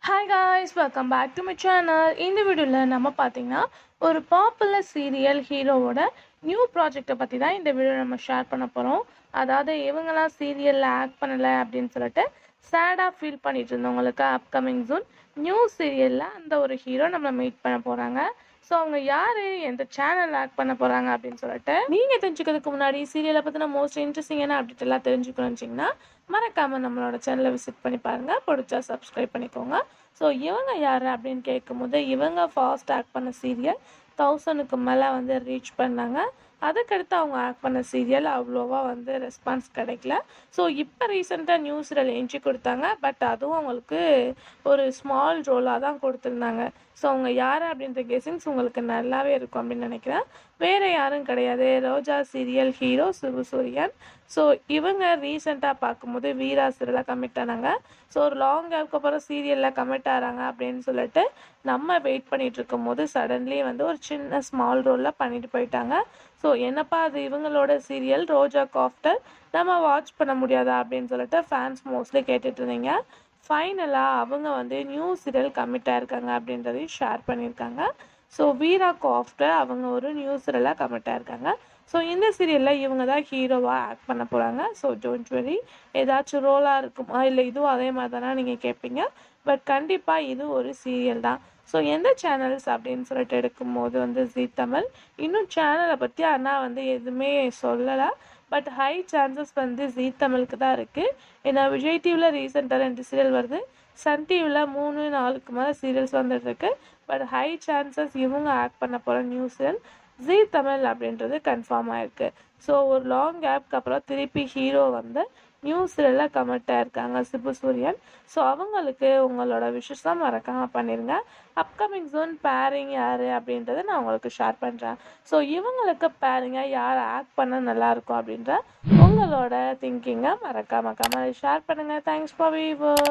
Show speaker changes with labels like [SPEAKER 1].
[SPEAKER 1] Hi guys, welcome back to my channel. இந்த வீடியோவில் நம்ம பார்த்தீங்கன்னா ஒரு பாப்புலர் சீரியல் ஹீரோவோட நியூ ப்ராஜெக்டை பற்றி தான் இந்த வீடியோ நம்ம ஷேர் பண்ண போகிறோம். அதாவது இவங்களாம் சீரியலில் ஆக்ட் பண்ணலை அப்படின்னு சொல்லிட்டு சேடாக ஃபீல் பண்ணிட்டு இருந்தவங்களுக்கு அப்கமிங் ஜூன் நியூ சீரியலில் அந்த ஒரு ஹீரோ நம்மளை மீட் பண்ண போகிறாங்க. ஸோ அவங்க யார், எந்த சேனல் ஆக்ட் பண்ண போகிறாங்க அப்படின்னு சொல்லிட்டு நீங்கள் தெரிஞ்சுக்கிறதுக்கு முன்னாடி சீரியலை பற்றின மோஸ்ட் இன்ட்ரெஸ்டிங்கான அப்டேட் எல்லாம் தெரிஞ்சுக்கணும்னு மறக்காமல் நம்மளோட சேனலை விசிட் பண்ணி பாருங்கள். பிடிச்சா சப்ஸ்கிரைப் பண்ணிக்கோங்க. ஸோ இவங்க யார் அப்படின்னு கேட்கும்போது, இவங்க ஃபாஸ்ட் ஆக்ட் பண்ண சீரியல் 1000க்கு மேலே ரீச் பண்ணாங்க. அதுக்கடுத்து அவங்க ஆக்ட் பண்ண சீரியல் அவ்வளோவா ரெஸ்பான்ஸ் கிடைக்கல. ஸோ இப்போ ரீசெண்டாக நியூ சீரியல் என்ட்ரி கொடுத்தாங்க. பட் அதுவும் அவங்களுக்கு ஒரு ஸ்மால் ரோலாக தான் கொடுத்துருந்தாங்க. ஸோ அவங்க யார் அப்படின்ற கெஸிங்ஸ் உங்களுக்கு நல்லாவே இருக்கும் அப்படின்னு நினைக்கிறேன். வேறு யாரும் கிடையாது, ரோஜா சீரியல் ஹீரோ சிவசூரியன். ஸோ இவங்க ரீசெண்டாக பார்க்கும்போது வீரா சீரியலாக கமிட் ஆனாங்க. ஸோ ஒரு லாங் கேப்க்கு அப்புறம் சீரியலில் கமிட் ஆகிறாங்க அப்படின்னு சொல்லிட்டு நம்ம வெயிட் பண்ணிகிட்டு இருக்கும் போது சடன்லி ஒரு சின்ன ஸ்மால் ரோலில் பண்ணிட்டு போயிட்டாங்க. ஸோ என்னப்பா அது இவங்களோட சீரியல் ரோஜா காஃப்டர் நம்ம வாட்ச் பண்ண முடியாதா அப்படின்னு சொல்லிட்டு ஃபேன்ஸ் மோஸ்ட்லி கேட்டுட்டு இருந்தீங்க. ஃபைனலாக அவங்க நியூ சீரியல் கமிட் ஆயிருக்காங்க அப்படின்றதையும் ஷேர் பண்ணியிருக்காங்க. ஸோ வீரா காஃப்டர் அவங்க ஒரு நியூ சீரியலாக கமிட் ஆயிருக்காங்க. ஸோ இந்த சீரியலில் இவங்க தான் ஹீரோவாக ஆக்ட் பண்ண போகிறாங்க. ஸோ டோன்ட் வரி, ஏதாச்சும் ரோலாக இருக்குமா இல்லை இதுவும் அதே மாதிரி தானே நீங்கள் கேட்பீங்க. பட் கண்டிப்பாக இது ஒரு சீரியல் தான். ஸோ எந்த சேனல்ஸ் அப்படின்னு சொல்லிட்டு எடுக்கும்போது ஜீ தமிழ். இன்னும் சேனலை பற்றி ஆனால் எதுவுமே சொல்லலை. பட் ஹை சான்சஸ் ஜீ தமிழுக்கு தான் இருக்குது. ஏன்னா விஜய் டிவியில் ரீசெண்டாக 2 சீரியல் வருது. சன் டிவியில் 3-4க்கு மேலே சீரியல்ஸ் வந்துட்டுருக்கு. பட் ஹை சான்சஸ் இவங்க ஆக்ட் பண்ண போகிற நியூ சீரியல் ஜீ தமிழ் அப்படின்றது கன்ஃபார்ம் ஆயிருக்கு. ஸோ ஒரு லாங் கேப்க்கு அப்புறம் திருப்பி ஹீரோ நியூ சீரியலில் கமிட் ஆயிருக்காங்க சிவசூரியன். ஸோ அவங்களுக்கு உங்களோட விஷஸ்லாம் மறக்காமல் பண்ணிடுங்க. அப்கமிங் ஜூன் பேரிங் யார் அப்படின்றத நான் உங்களுக்கு ஷேர் பண்ணுறேன். ஸோ இவங்களுக்கு பேரிங்காக யார் ஆக்ட் பண்ணால் நல்லாயிருக்கும் அப்படின்ற உங்களோட திங்கிங்கை மறக்காமல் ஷேர் பண்ணுங்கள். Thanks for viewer.